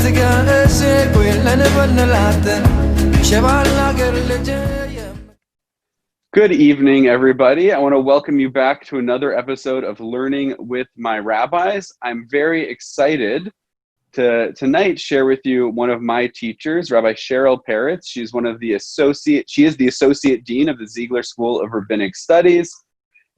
Good evening, everybody. I want to welcome you back to another episode of Learning with My Rabbis. I'm very excited to tonight share with you one of my teachers, Rabbi Cheryl Peretz. She is the Associate Dean of the Ziegler School of Rabbinic Studies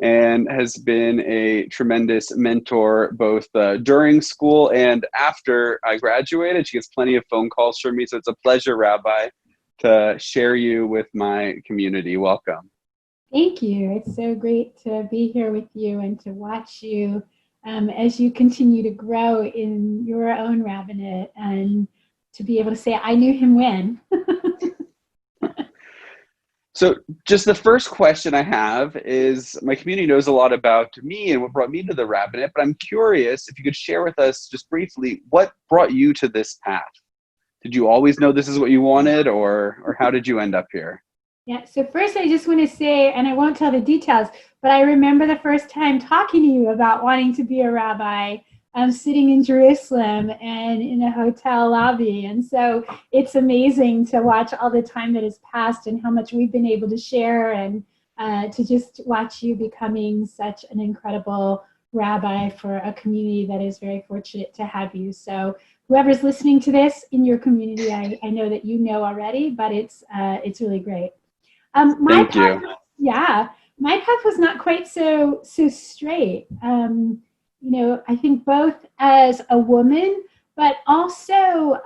and has been a tremendous mentor both during school and after I graduated. She gets plenty of phone calls from me, so it's a pleasure, Rabbi, to share you with my community. Welcome. Thank you. It's so great to be here with you and to watch you as you continue to grow in your own rabbinate and to be able to say, I knew him when. So just the first question I have is, my community knows a lot about me and what brought me to the rabbinate, but I'm curious if you could share with us just briefly, what brought you to this path? Did you always know this is what you wanted, or how did you end up here? Yeah, so first I just want to say, and I won't tell the details, but I remember the first time talking to you about wanting to be a rabbi, sitting in Jerusalem and in a hotel lobby. And so it's amazing to watch all the time that has passed and how much we've been able to share, and to just watch you becoming such an incredible rabbi for a community that is very fortunate to have you. So whoever's listening to this in your community, I know that you know already, but it's really great. My path was not quite so straight. I think both as a woman, but also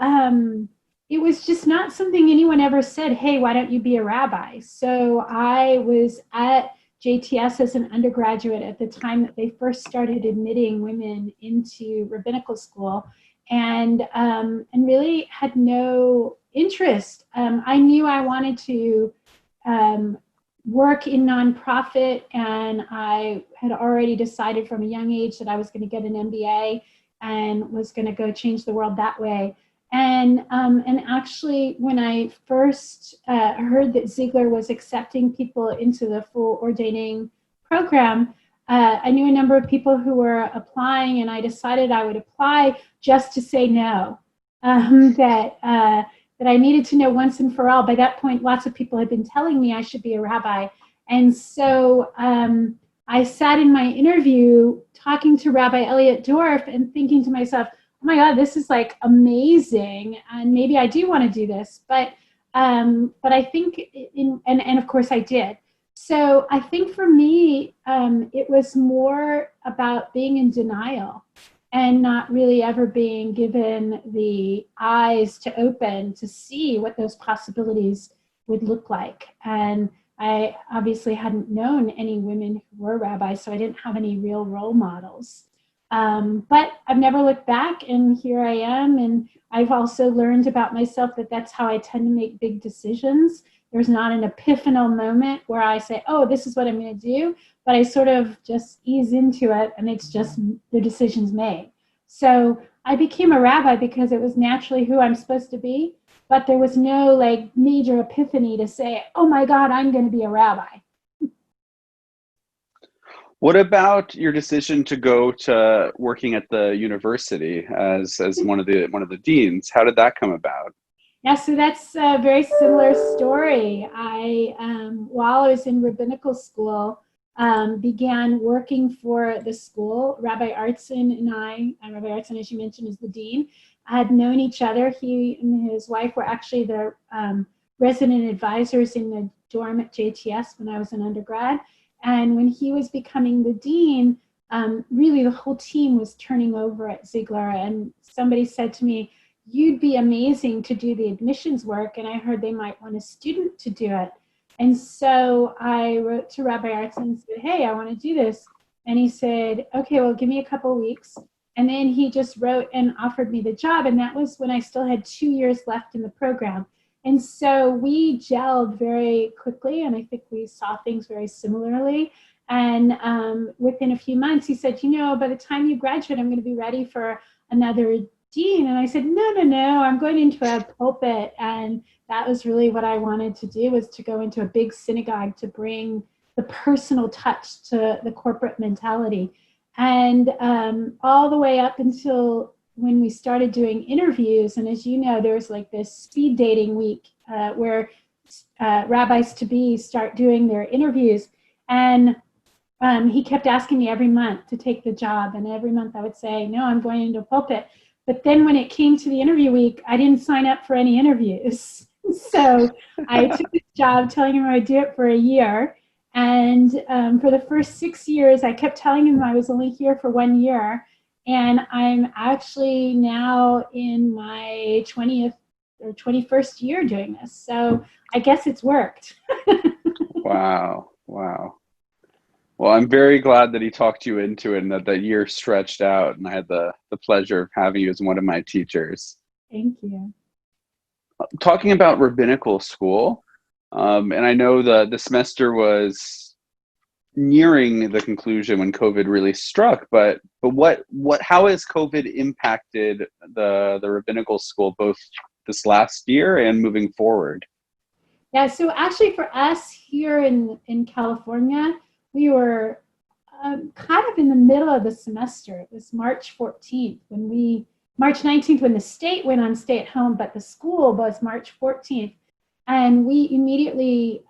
it was just not something anyone ever said, hey, why don't you be a rabbi? So I was at JTS as an undergraduate at the time that they first started admitting women into Rabbinical School, and really had no interest. I knew I wanted to work in nonprofit, and I had already decided from a young age that I was going to get an MBA and was going to go change the world that way. And actually, when I first heard that Ziegler was accepting people into the full ordaining program, I knew a number of people who were applying, and I decided I would apply just to say no. That I needed to know once and for all. By that point, lots of people had been telling me I should be a rabbi. And so I sat in my interview talking to Rabbi Elliot Dorff and thinking to myself, oh my God, this is like amazing. And maybe I do want to do this. But I think, and of course I did. So I think for me, it was more about being in denial and not really ever being given the eyes to open to see what those possibilities would look like. And I obviously hadn't known any women who were rabbis, so I didn't have any real role models. But I've never looked back, and here I am. And I've also learned about myself that that's how I tend to make big decisions. There's not an epiphanal moment where I say, oh, this is what I'm going to do, but I sort of just ease into it, and it's just the decision's made. So I became a rabbi because it was naturally who I'm supposed to be, but there was no like major epiphany to say, oh my God, I'm going to be a rabbi. What about your decision to go to working at the university as one of the deans? How did that come about? Yeah, so that's a very similar story. While I was in Rabbinical School, began working for the school. Rabbi Artson and Rabbi Artson, as you mentioned, is the dean, had known each other. He and his wife were actually the resident advisors in the dorm at JTS when I was an undergrad. And when he was becoming the dean, really the whole team was turning over at Ziegler. And somebody said to me, you'd be amazing to do the admissions work. And I heard they might want a student to do it. And so I wrote to Rabbi Artson and said, hey, I want to do this. And he said, okay, well, give me a couple of weeks. And then he just wrote and offered me the job. And that was when I still had 2 years left in the program. And so we gelled very quickly, and I think we saw things very similarly. And within a few months, he said, by the time you graduate, I'm going to be ready for another dean. And I said, no, I'm going into a pulpit. And that was really what I wanted to do, was to go into a big synagogue to bring the personal touch to the corporate mentality. And all the way up until when we started doing interviews, and as you know, there's like this speed dating week where rabbis to be start doing their interviews, and he kept asking me every month to take the job, and every month I would say, no, I'm going into a pulpit. But then when it came to the interview week, I didn't sign up for any interviews. So I took this job telling him I would do it for a year. And for the first 6 years, I kept telling him I was only here for 1 year. And I'm actually now in my 20th or 21st year doing this. So I guess it's worked. Wow. Wow. Well, I'm very glad that he talked you into it and that that year stretched out. And I had the pleasure of having you as one of my teachers. Thank you. Talking about rabbinical school, and I know the semester was nearing the conclusion when COVID really struck. But how has COVID impacted the rabbinical school both this last year and moving forward? Yeah, so actually for us here in California, we were kind of in the middle of the semester. It was March 14th March 19th when the state went on stay at home, but the school was March 14th. And we immediately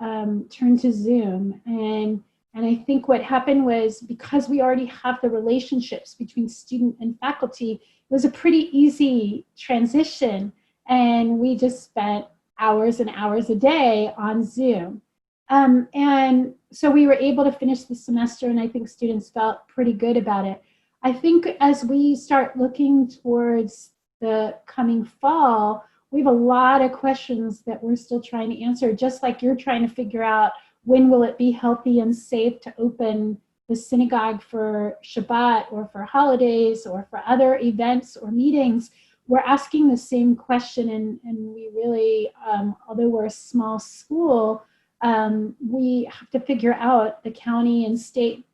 turned to Zoom. And I think what happened was because we already have the relationships between student and faculty, it was a pretty easy transition. And we just spent hours and hours a day on Zoom. And so we were able to finish the semester, and I think students felt pretty good about it. I think as we start looking towards the coming fall, we have a lot of questions that we're still trying to answer, just like you're trying to figure out when will it be healthy and safe to open the synagogue for Shabbat or for holidays or for other events or meetings. We're asking the same question, and we really, although we're a small school, we have to figure out the county and state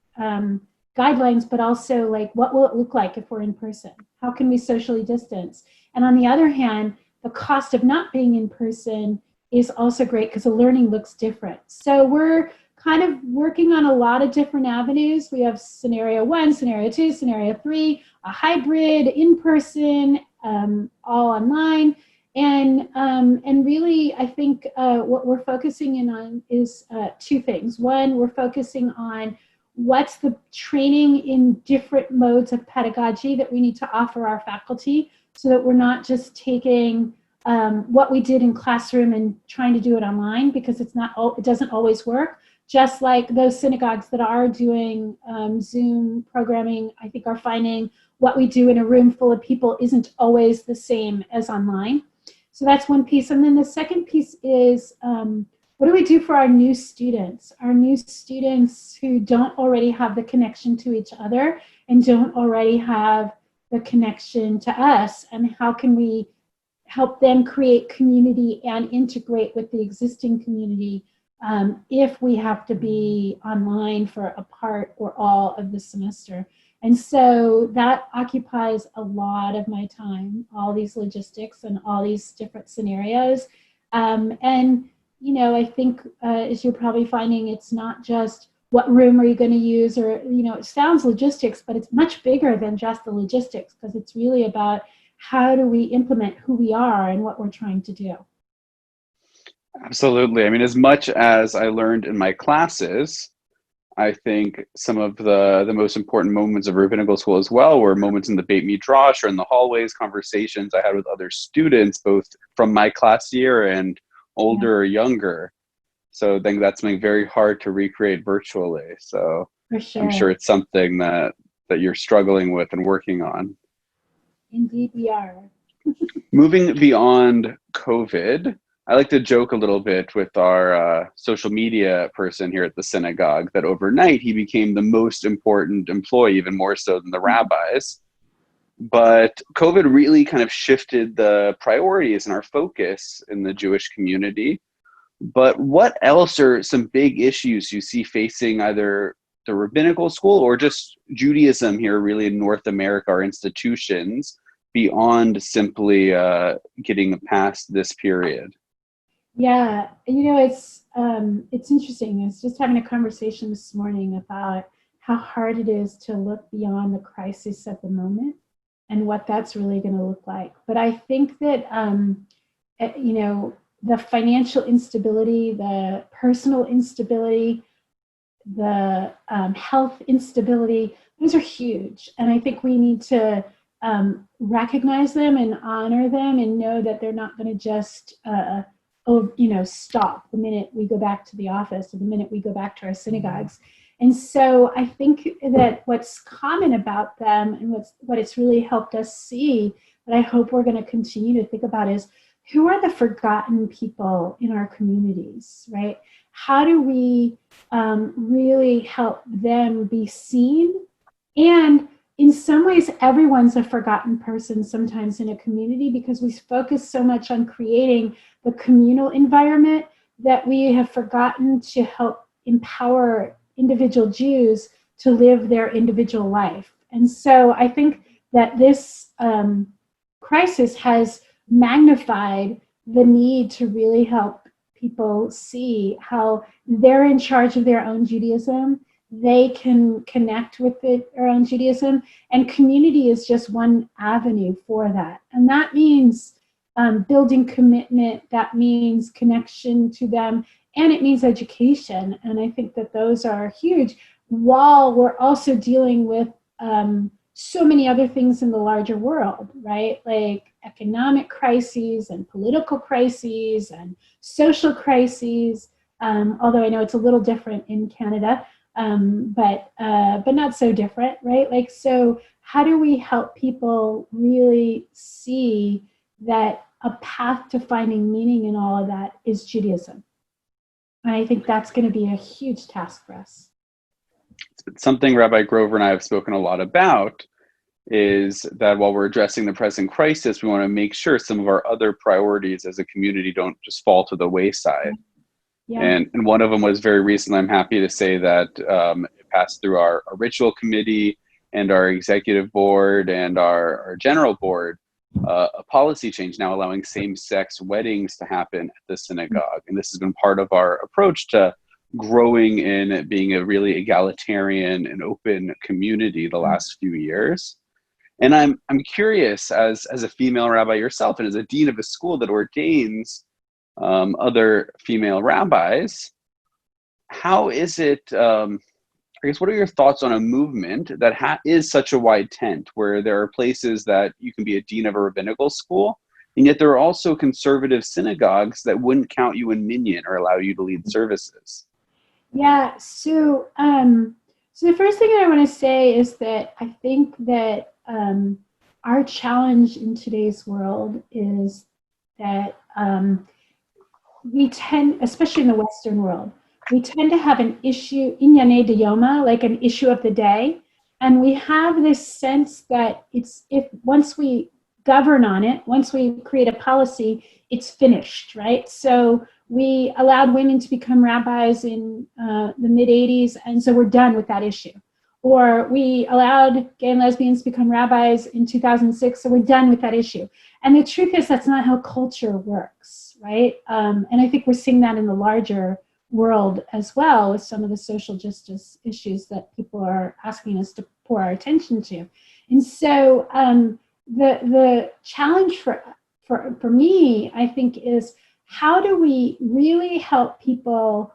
guidelines, but also like what will it look like if we're in person? How can we socially distance? And on the other hand, the cost of not being in person is also great because the learning looks different. So we're kind of working on a lot of different avenues. We have scenario 1, scenario 2, scenario 3, a hybrid, in person, all online. And really, I think what we're focusing in on is 2 things. One, we're focusing on what's the training in different modes of pedagogy that we need to offer our faculty so that we're not just taking what we did in classroom and trying to do it online, because it doesn't always work. Just like those synagogues that are doing Zoom programming, I think are finding what we do in a room full of people isn't always the same as online. So that's one piece. And then the second piece is, what do we do for our new students? Our new students who don't already have the connection to each other and don't already have the connection to us, and how can we help them create community and integrate with the existing community if we have to be online for a part or all of the semester. And so that occupies a lot of my time, all these logistics and all these different scenarios. And, you know, I think as you're probably finding, it's not just what room are you going to use, or, you know, it sounds logistics, but it's much bigger than just the logistics, because it's really about how do we implement who we are and what we're trying to do. Absolutely. I mean, as much as I learned in my classes, I think some of the most important moments of rabbinical school as well were moments in the Beit Midrash or in the hallways, conversations I had with other students, both from my class year and older or younger. So I think that's something very hard to recreate virtually. So For sure. I'm sure it's something that you're struggling with and working on. Indeed we are. Moving beyond COVID, I like to joke a little bit with our social media person here at the synagogue that overnight he became the most important employee, even more so than the rabbis. But COVID really kind of shifted the priorities and our focus in the Jewish community. But what else are some big issues you see facing either the rabbinical school or just Judaism here really in North America, our institutions, beyond simply getting past this period? Yeah, you know, it's interesting. I was just having a conversation this morning about how hard it is to look beyond the crisis of the moment and what that's really going to look like. But I think that, the financial instability, the personal instability, the health instability, those are huge. And I think we need to recognize them and honor them and know that they're not going to just, stop the minute we go back to the office or the minute we go back to our synagogues. And so I think that what's common about them and what it's really helped us see, that I hope we're going to continue to think about, is who are the forgotten people in our communities, right? How do we really help them be seen? And in some ways, everyone's a forgotten person sometimes in a community, because we focus so much on creating the communal environment that we have forgotten to help empower individual Jews to live their individual life. And so I think that this crisis has magnified the need to really help people see how they're in charge of their own Judaism. They can connect with their own Judaism, and community is just one avenue for that. And that means building commitment, that means connection to them, and it means education. And I think that those are huge, while we're also dealing with so many other things in the larger world, right? Like economic crises and political crises and social crises, although I know it's a little different in Canada, but not so different, right? Like, so how do we help people really see that a path to finding meaning in all of that is Judaism? And I think that's going to be a huge task for us. Something Rabbi Grover and I have spoken a lot about is that while we're addressing the present crisis, we want to make sure some of our other priorities as a community don't just fall to the wayside. Yeah. And one of them was very recently, I'm happy to say that it passed through our ritual committee and our executive board and our general board, a policy change now allowing same-sex weddings to happen at the synagogue. And this has been part of our approach to growing in being a really egalitarian and open community the last few years. And I'm curious, as a female rabbi yourself and as a dean of a school that ordains other female rabbis, how is it, I guess, what are your thoughts on a movement that is such a wide tent, where there are places that you can be a dean of a rabbinical school, and yet there are also conservative synagogues that wouldn't count you in minyan or allow you to lead services? Yeah, so the first thing I want to say is that I think that our challenge in today's world is that we tend, especially in the Western world, we tend to have an issue, inyanei diyoma, like an issue of the day. And we have this sense that once we govern on it, once we create a policy, it's finished, right? So we allowed women to become rabbis in the mid-'80s, and so we're done with that issue. Or we allowed gay and lesbians to become rabbis in 2006, so we're done with that issue. And the truth is, that's not how culture works, right? And I think we're seeing that in the larger world as well, with some of the social justice issues that people are asking us to pour our attention to. And so the challenge for me, I think, is how do we really help people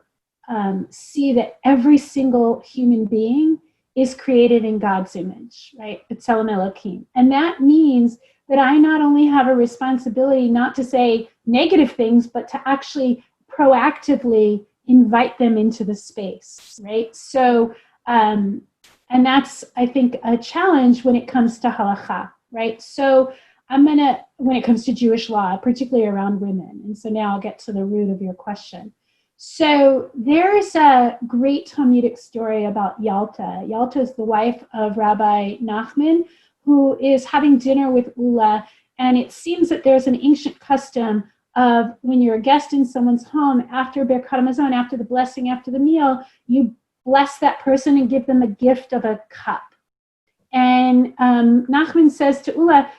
see that every single human being is created in God's image, right? B'Tselem Elokim. And that means that I not only have a responsibility not to say negative things, but to actually proactively invite them into the space, right? So, and that's, I think, a challenge when it comes to halakha, right? So when it comes to Jewish law, particularly around women. And so now I'll get to the root of your question. So there's a great Talmudic story about Yalta. Yalta is the wife of Rabbi Nachman, who is having dinner with Ula. And it seems that there's an ancient custom of when you're a guest in someone's home, after Birkat Hamazon, after the blessing, after the meal, you bless that person and give them a gift of a cup. And Nachman says to Ula,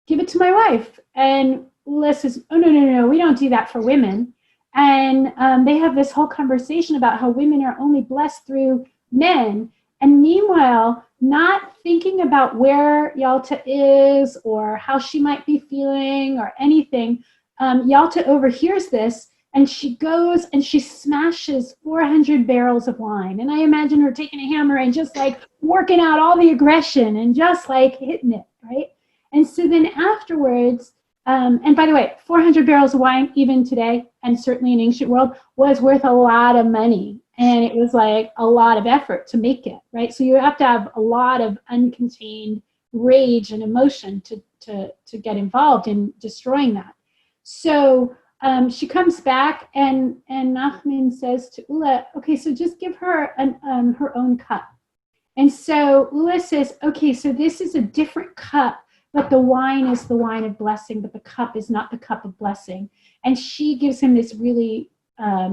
give it to my wife. And Ula says, oh, no, we don't do that for women. And they have this whole conversation about how women are only blessed through men. And meanwhile, not thinking about where Yalta is or how she might be feeling or anything, Yalta overhears this, and she goes and she smashes 400 barrels of wine. And I imagine her taking a hammer and just like working out all the aggression and just like hitting it, right? And so then afterwards, and by the way, 400 barrels of wine, even today, and certainly in ancient world, was worth a lot of money. And it was like a lot of effort to make it, right? So you have to have a lot of uncontained rage and emotion to get involved in destroying that. So she comes back, and Nachman says to Ula, okay, so just give her her own cup. And so Ula says, okay, so this is a different cup, but the wine is the wine of blessing, but the cup is not the cup of blessing. And she gives him this really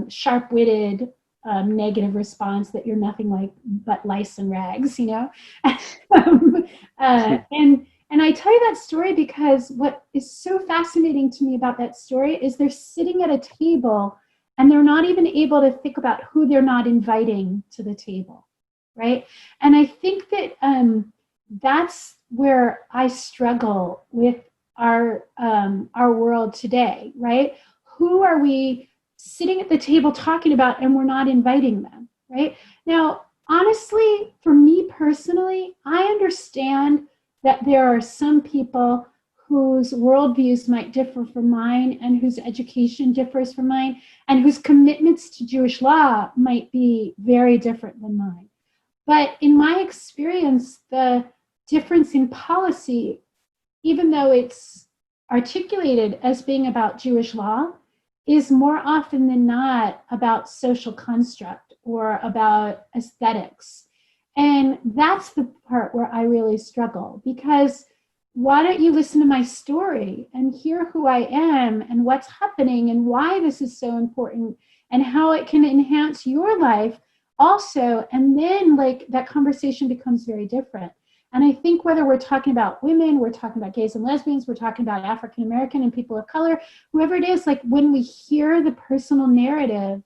sharp-witted negative response that you're nothing like but lice and rags, you know? And I tell you that story because what is so fascinating to me about that story is they're sitting at a table and they're not even able to think about who they're not inviting to the table, right? And I think that that's where I struggle with our world today, right? Who are we sitting at the table talking about and we're not inviting them, right? Now, honestly, for me personally, I understand that there are some people whose worldviews might differ from mine and whose education differs from mine and whose commitments to Jewish law might be very different than mine. But in my experience, the difference in policy, even though it's articulated as being about Jewish law, is more often than not about social construct or about aesthetics. And that's the part where I really struggle, because why don't you listen to my story and hear who I am and what's happening and why this is so important and how it can enhance your life also. And then like that conversation becomes very different. And I think whether we're talking about women, we're talking about gays and lesbians, we're talking about African American and people of color, whoever it is, like when we hear the personal narrative,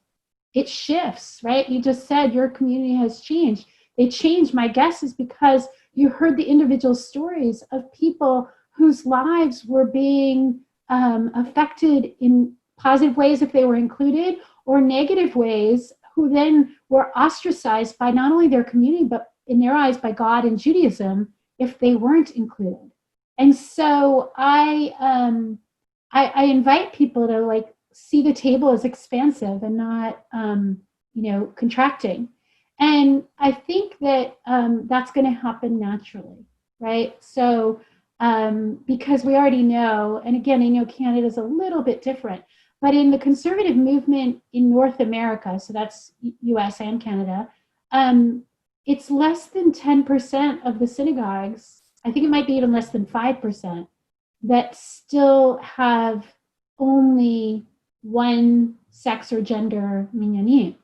it shifts, right? You just said your community has changed. They changed. My guess is because you heard the individual stories of people whose lives were being affected in positive ways if they were included, or negative ways, who then were ostracized by not only their community, but in their eyes by God and Judaism if they weren't included. And so I invite people to like see the table as expansive and not contracting. And I think that that's going to happen naturally, right? So because we already know, and again, I know Canada's a little bit different, but in the conservative movement in North America, so that's US and Canada, it's less than 10% of the synagogues, I think it might be even less than 5%, that still have only one sex or gender minyanim.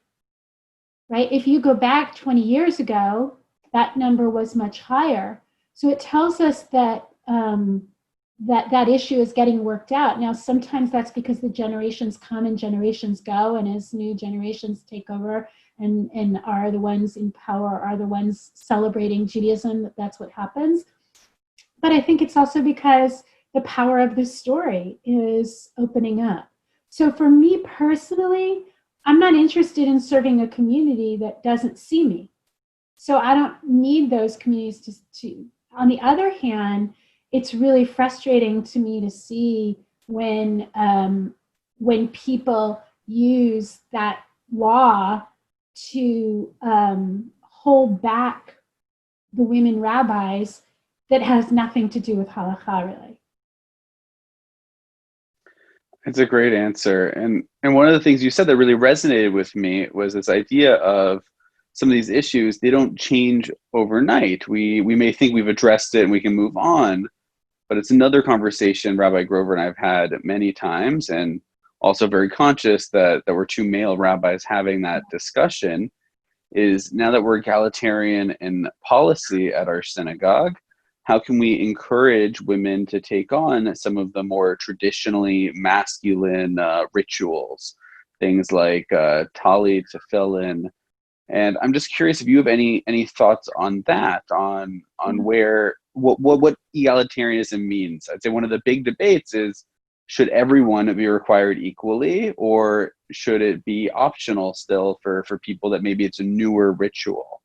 Right? If you go back 20 years ago, that number was much higher. So it tells us that that issue is getting worked out. Now, sometimes that's because the generations come and generations go, and as new generations take over and are the ones in power, are the ones celebrating Judaism, that's what happens. But I think it's also because the power of the story is opening up. So for me personally, I'm not interested in serving a community that doesn't see me. So I don't need those communities to. On the other hand, it's really frustrating to me to see when people use that law to hold back the women rabbis that has nothing to do with halakha, really. It's a great answer. And one of the things you said that really resonated with me was this idea of some of these issues, they don't change overnight. We may think we've addressed it and we can move on, but it's another conversation Rabbi Grover and I have had many times, and also very conscious that we're two male rabbis having that discussion, is now that we're egalitarian in policy at our synagogue, how can we encourage women to take on some of the more traditionally masculine rituals, things like tali, tefillin, And I'm just curious if you have any thoughts on that, on where what egalitarianism means. I'd say one of the big debates is, should everyone be required equally, or should it be optional still for people that maybe it's a newer ritual?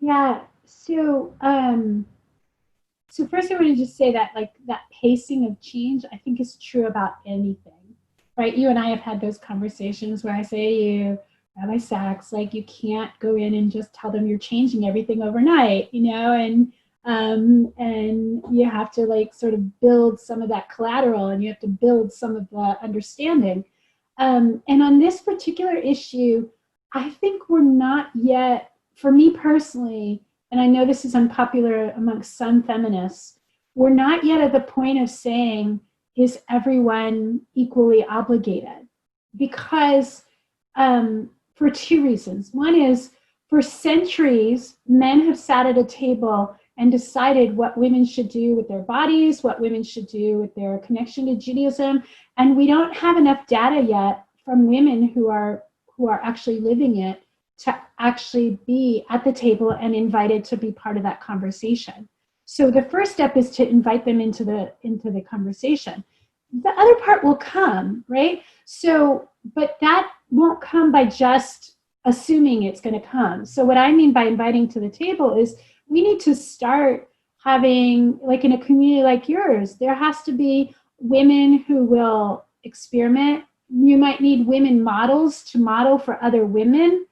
Yeah. So first I want to just say that like that pacing of change, I think is true about anything, right? You and I have had those conversations where I say to you, Rabbi Sachs, like you can't go in and just tell them you're changing everything overnight, and you have to like sort of build some of that collateral, and you have to build some of the understanding. And on this particular issue, I think we're not yet, for me personally, and I know this is unpopular amongst some feminists, we're not yet at the point of saying, is everyone equally obligated? Because for two reasons. One is, for centuries, men have sat at a table and decided what women should do with their bodies, what women should do with their connection to Judaism, and we don't have enough data yet from women who are actually living it to actually be at the table and invited to be part of that conversation. So the first step is to invite them into the conversation. The other part will come, right? So, but that won't come by just assuming it's going to come. So what I mean by inviting to the table is we need to start having, like in a community like yours, there has to be women who will experiment. You might need women models to model for other women.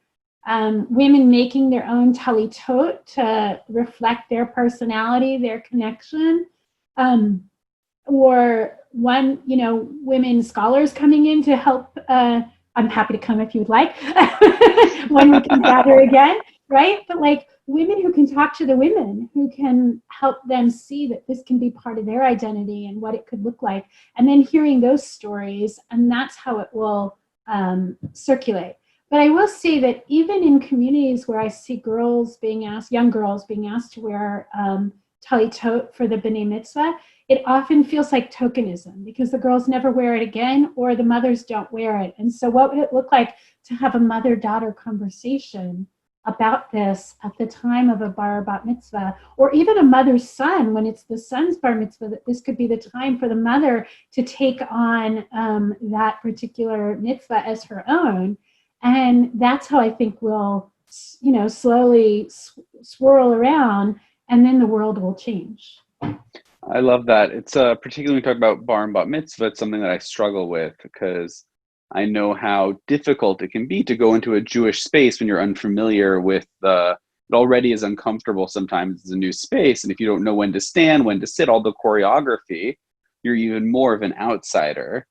Women making their own talitot to reflect their personality, their connection, or women scholars coming in to help. I'm happy to come if you would like, when we can gather again, right? But like women who can talk to the women, who can help them see that this can be part of their identity and what it could look like, and then hearing those stories, and that's how it will circulate. But I will say that even in communities where I see young girls being asked to wear talitot for the B'nai Mitzvah, it often feels like tokenism because the girls never wear it again or the mothers don't wear it. And so what would it look like to have a mother-daughter conversation about this at the time of a bar bat mitzvah, or even a mother's son when it's the son's bar mitzvah, that this could be the time for the mother to take on that particular mitzvah as her own. And that's how I think we'll, slowly swirl around, and then the world will change. I love that. It's particularly when we talk about bar and bat mitzvah, it's something that I struggle with because I know how difficult it can be to go into a Jewish space when you're unfamiliar with it already is uncomfortable sometimes. It's a new space. And if you don't know when to stand, when to sit, all the choreography, you're even more of an outsider.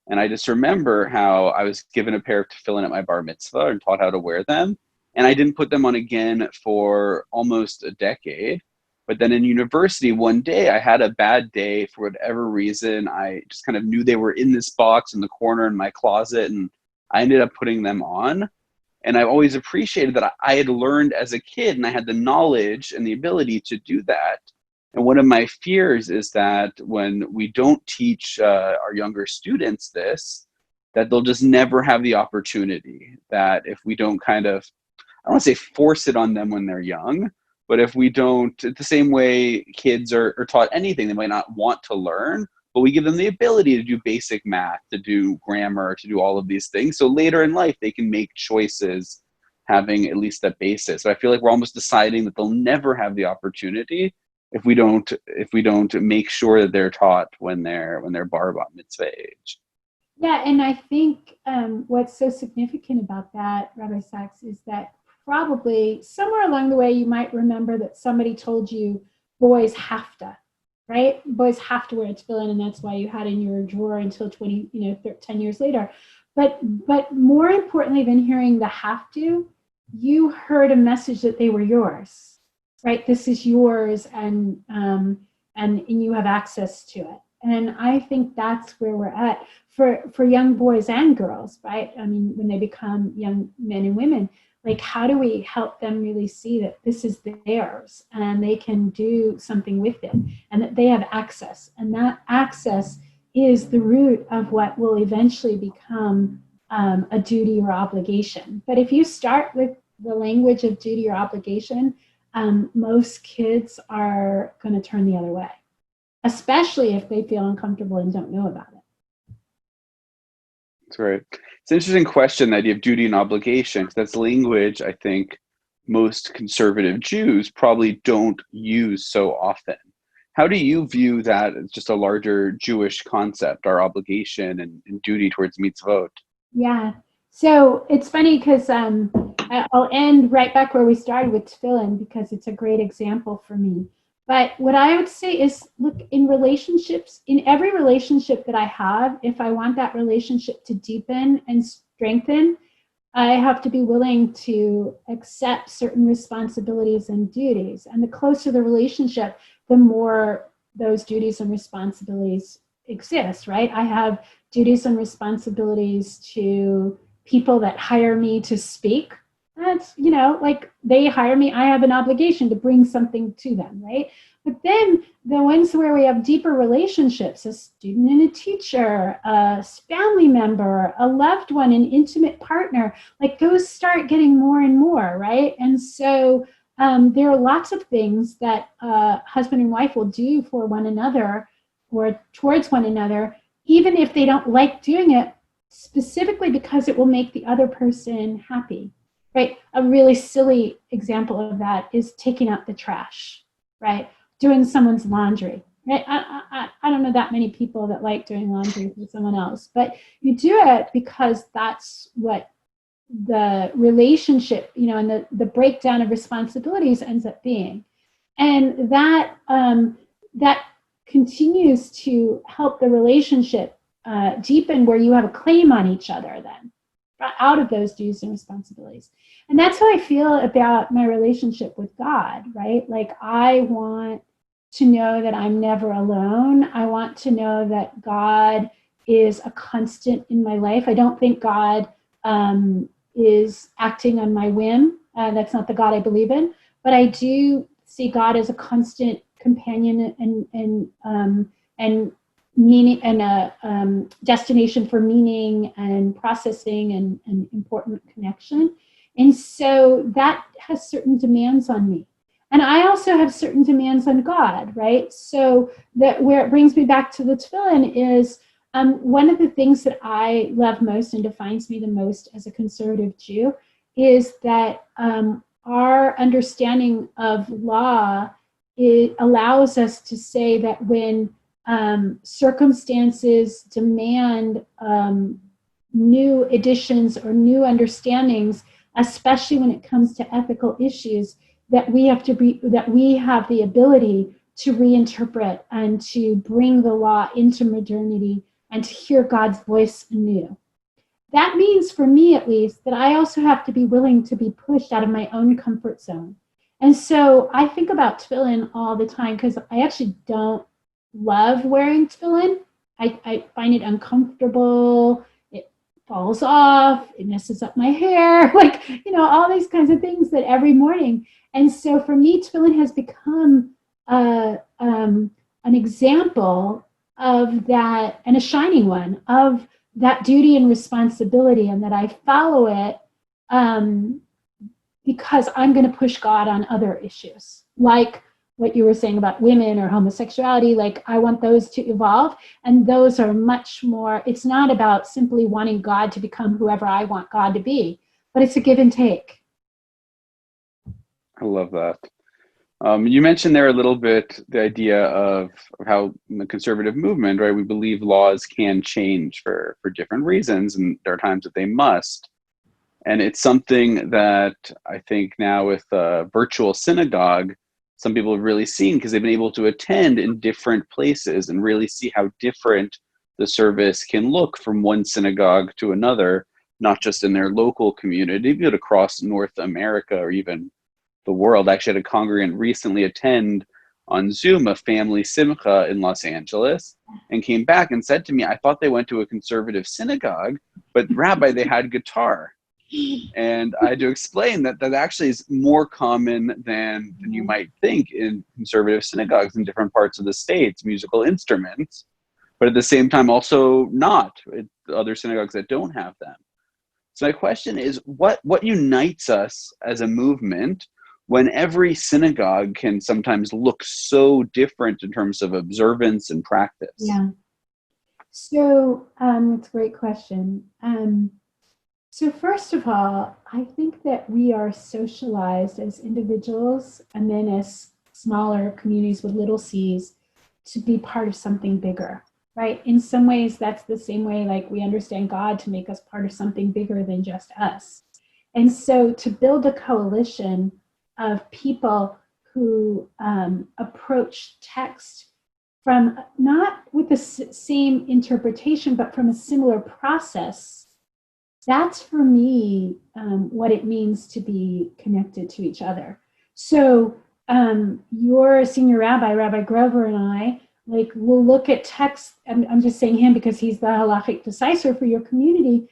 And I just remember how I was given a pair of tefillin at my bar mitzvah and taught how to wear them. And I didn't put them on again for almost a decade. But then in university, one day I had a bad day for whatever reason. I just kind of knew they were in this box in the corner in my closet, and I ended up putting them on. And I've always appreciated that I had learned as a kid and I had the knowledge and the ability to do that. And one of my fears is that when we don't teach our younger students this, that they'll just never have the opportunity. That if we don't kind of, I don't want to say force it on them when they're young, but if we don't, the same way kids are taught anything, they might not want to learn, but we give them the ability to do basic math, to do grammar, to do all of these things. So later in life, they can make choices having at least that basis. So I feel like we're almost deciding that they'll never have the opportunity if we don't make sure that they're taught when they're bar bat mitzvah age. Yeah, and I think what's so significant about that, Rabbi Sachs, is that probably somewhere along the way you might remember that somebody told you boys have to, right? Boys have to wear a tefillin, and that's why you had in your drawer until 10 years later. But more importantly than hearing the have to, you heard a message that they were yours, right? This is yours, and you have access to it. And I think that's where we're at for young boys and girls, right? I mean, when they become young men and women, like, how do we help them really see that this is theirs and they can do something with it and that they have access? And that access is the root of what will eventually become a duty or obligation. But if you start with the language of duty or obligation, most kids are going to turn the other way, especially if they feel uncomfortable and don't know about it. That's right. It's an interesting question, the idea of duty and obligation, 'cause that's language I think most conservative Jews probably don't use so often. How do you view that as just a larger Jewish concept, our obligation and duty towards mitzvot? Yeah. So it's funny because I'll end right back where we started with tefillin because it's a great example for me. But what I would say is, look, in relationships, in every relationship that I have, if I want that relationship to deepen and strengthen, I have to be willing to accept certain responsibilities and duties. And the closer the relationship, the more those duties and responsibilities exist, right? I have duties and responsibilities to people that hire me to speak. That's, like they hire me, I have an obligation to bring something to them, right? But then the ones where we have deeper relationships, a student and a teacher, a family member, a loved one, an intimate partner, like those start getting more and more, right? And so there are lots of things that husband and wife will do for one another or towards one another, even if they don't like doing it, specifically because it will make the other person happy, right? A really silly example of that is taking out the trash, right? Doing someone's laundry, right? I don't know that many people that like doing laundry for someone else, but you do it because that's what the relationship, and the breakdown of responsibilities ends up being. And that continues to help the relationship deepen where you have a claim on each other then, out of those duties and responsibilities. And that's how I feel about my relationship with God, right? Like I want to know that I'm never alone. I want to know that God is a constant in my life. I don't think God is acting on my whim. That's not the God I believe in. But I do see God as a constant companion and meaning and a destination for meaning and processing and important connection. And so that has certain demands on me. And I also have certain demands on God, right? So that where it brings me back to the tefillin is one of the things that I love most and defines me the most as a conservative Jew is that our understanding of law, it allows us to say that when circumstances demand new additions or new understandings, especially when it comes to ethical issues, that we have the ability to reinterpret and to bring the law into modernity and to hear God's voice anew. That means, for me at least, that I also have to be willing to be pushed out of my own comfort zone. And so I think about tefillin all the time because I actually don't love wearing tefillin. I find it uncomfortable. It falls off. It messes up my hair. All these kinds of things that every morning. And so for me, tefillin has become an example of that, and a shining one, of that duty and responsibility, and that I follow it because I'm going to push God on other issues, like what you were saying about women or homosexuality. Like I want those to evolve, and those are much more, it's not about simply wanting God to become whoever I want God to be, but it's a give and take. I love that. You mentioned there a little bit the idea of how in the conservative movement, right, we believe laws can change for different reasons, and there are times that they must. And it's something that I think now with virtual synagogue, some people have really seen because they've been able to attend in different places and really see how different the service can look from one synagogue to another, not just in their local community, but across North America or even the world. I actually had a congregant recently attend on Zoom a family simcha in Los Angeles and came back and said to me, I thought they went to a conservative synagogue, but Rabbi, they had guitar. And I had to explain that actually is more common than you might think in conservative synagogues in different parts of the States, musical instruments, but at the same time also not other synagogues that don't have them. So my question is, what unites us as a movement when every synagogue can sometimes look so different in terms of observance and practice? Yeah. So it's a great question. So first of all, I think that we are socialized as individuals and then as smaller communities with little c's to be part of something bigger, right? In some ways, that's the same way like we understand God to make us part of something bigger than just us. And so to build a coalition of people who approach text from not with the same interpretation, but from a similar process, that's for me what it means to be connected to each other. So your senior rabbi, Rabbi Grover, and I, like, we'll look at text. I'm just saying him because he's the halakhic decisor for your community,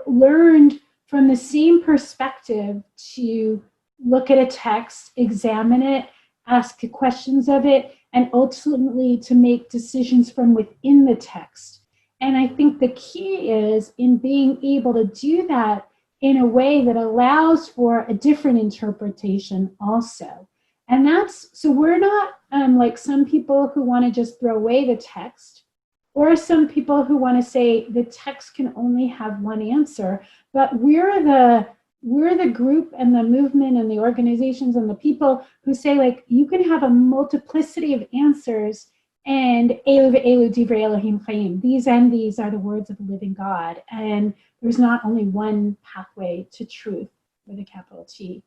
learned from the same perspective to look at a text, examine it, ask questions of it, and ultimately to make decisions from within the text. And I think the key is in being able to do that in a way that allows for a different interpretation also. And so we're not like some people who want to just throw away the text, or some people who want to say the text can only have one answer, but we're the group and the movement and the organizations and the people who say, like, you can have a multiplicity of answers, and Elu ve'elu divrei Elohim chayim. These and these are the words of the living God. And there's not only one pathway to truth with a capital T.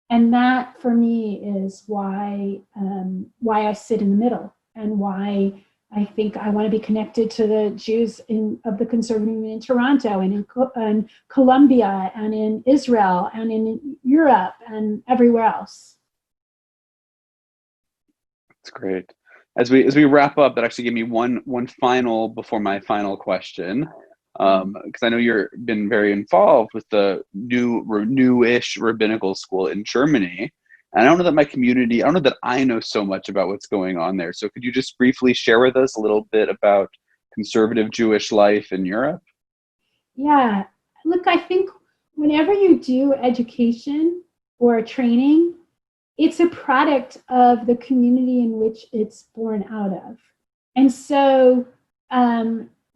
And that, for me, is why I sit in the middle, and why I think I want to be connected to the Jews of the conservative movement in Toronto and in Colombia and in Israel and in Europe and everywhere else. That's great. As we wrap up, that actually gave me one final before my final question, because I know you've been very involved with the newish Rabbinical School in Germany. And I don't know that I know so much about what's going on there. So could you just briefly share with us a little bit about conservative Jewish life in Europe? Yeah, look, I think whenever you do education or training, it's a product of the community in which it's born out of. And so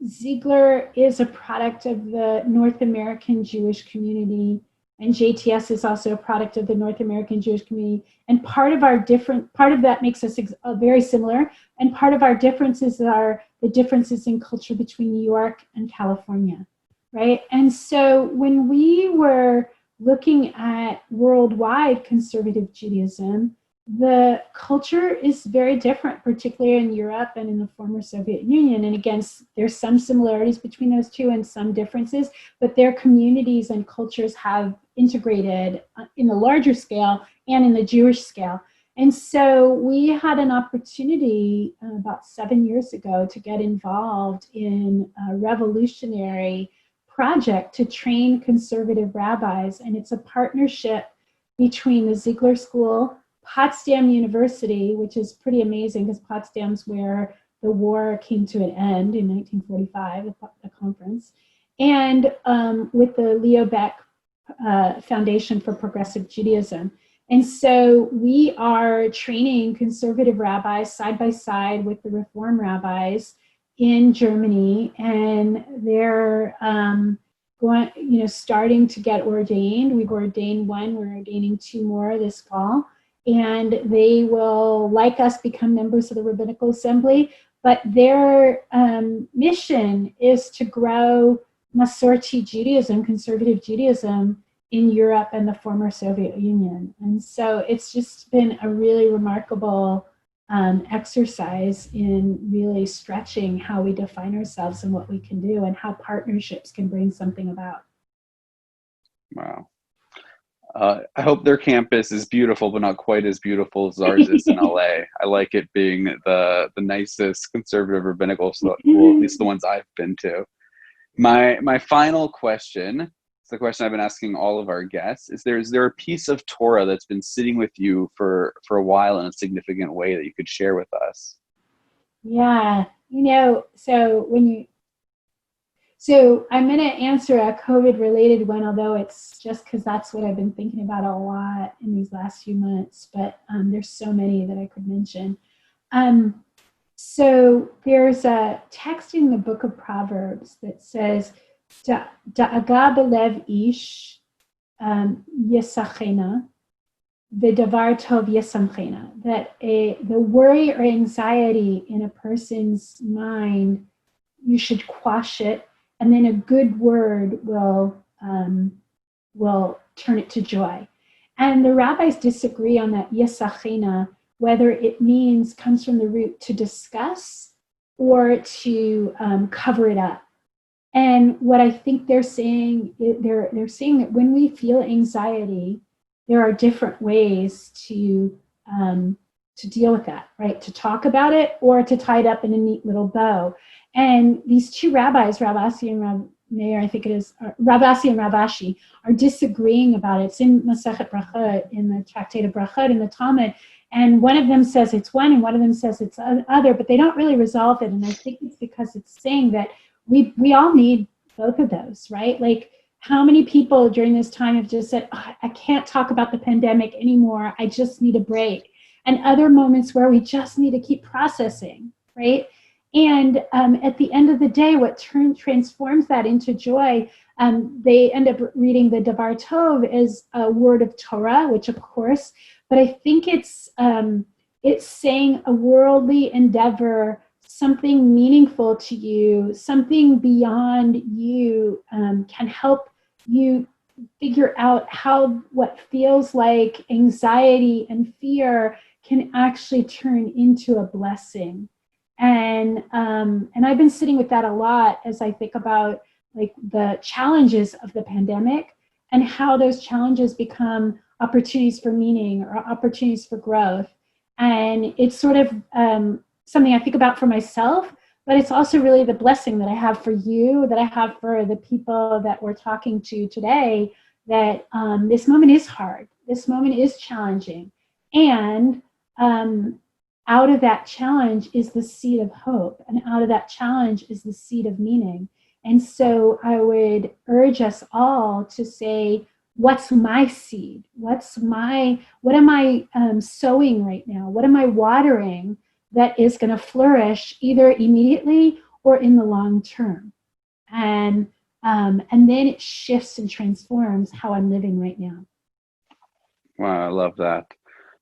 Ziegler is a product of the North American Jewish community, and JTS is also a product of the North American Jewish community. And part of that makes us very similar, and part of our differences are the differences in culture between New York and California, right? And so when we were looking at worldwide conservative Judaism, the culture is very different, particularly in Europe and in the former Soviet Union. And again, there's some similarities between those two and some differences, but their communities and cultures have integrated in the larger scale and in the Jewish scale. And so we had an opportunity about 7 years ago to get involved in a revolutionary project to train conservative rabbis. And it's a partnership between the Ziegler School, Potsdam University, which is pretty amazing because Potsdam's where the war came to an end in 1945, the conference, and with the Leo Beck Foundation for Progressive Judaism. And so we are training conservative rabbis side by side with the Reform rabbis in Germany, and they're starting to get ordained. We've ordained one, we're ordaining 2 more this fall, and they will, like us, become members of the Rabbinical Assembly, but their mission is to grow Masorti Judaism, conservative Judaism, in Europe and the former Soviet Union. And so it's just been a really remarkable exercise in really stretching how we define ourselves and what we can do and how partnerships can bring something about. Wow. I hope their campus is beautiful, but not quite as beautiful as ours is in LA. I like it being the nicest conservative rabbinical school, at least the ones I've been to. My final question, it's the question I've been asking all of our guests, is there a piece of Torah that's been sitting with you for a while in a significant way that you could share with us? Yeah, So I'm going to answer a COVID-related one, although it's just because that's what I've been thinking about a lot in these last few months. But there's so many that I could mention. So there's a text in the book of Proverbs that says, "Da'aga belev ish yesachena, v'davar tov yesamchena." That the worry or anxiety in a person's mind, you should quash it, and then a good word will turn it to joy. And the rabbis disagree on that yesachena, whether it comes from the root to discuss or to cover it up. And what I think they're saying, they're saying that when we feel anxiety, there are different ways to deal with that, right? To talk about it or to tie it up in a neat little bow. And these two rabbis, Ravasi and Rav Meir, I think it is, Ravasi and Ravashi, are disagreeing about it. It's in Masechet Brachot, in the Tractate of Brachot, in the Talmud. And one of them says it's one, and one of them says it's other, but they don't really resolve it. And I think it's because it's saying that we all need both of those, right? Like, how many people during this time have just said, oh, I can't talk about the pandemic anymore, I just need a break. And other moments where we just need to keep processing, right? And at the end of the day, what transforms that into joy, they end up reading the Davar Tov as a word of Torah, which of course, but I think it's saying a worldly endeavor, something meaningful to you, something beyond you, can help you figure out how what feels like anxiety and fear can actually turn into a blessing. And I've been sitting with that a lot as I think about like the challenges of the pandemic and how those challenges become opportunities for meaning or opportunities for growth. And it's sort of something I think about for myself, but it's also really the blessing that I have for you, that I have for the people that we're talking to today, that this moment is hard. This moment is challenging. And out of that challenge is the seed of hope. And out of that challenge is the seed of meaning. And so I would urge us all to say, what's my seed? What am I sowing right now? What am I watering that is going to flourish either immediately or in the long term? And then it shifts and transforms how I'm living right now. Wow, I love that.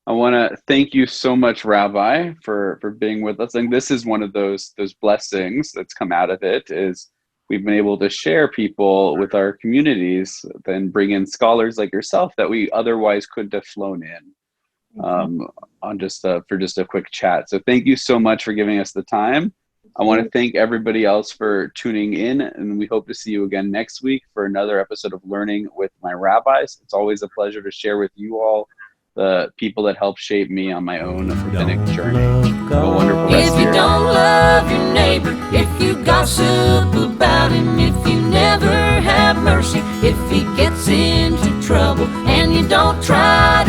I want to thank you so much, Rabbi, for being with us. And this is one of those blessings that's come out of it, is we've been able to share people with our communities, then bring in scholars like yourself that we otherwise couldn't have flown in on for just a quick chat. So thank you so much for giving us the time. I want to thank everybody else for tuning in, and we hope to see you again next week for another episode of Learning with My Rabbis. It's always a pleasure to share with you all the people that help shape me on my own rabbinic journey. Have a wonderful rest of If you your don't love your neighbor, if you gossip about him, if you never have mercy, if he gets into trouble and you don't try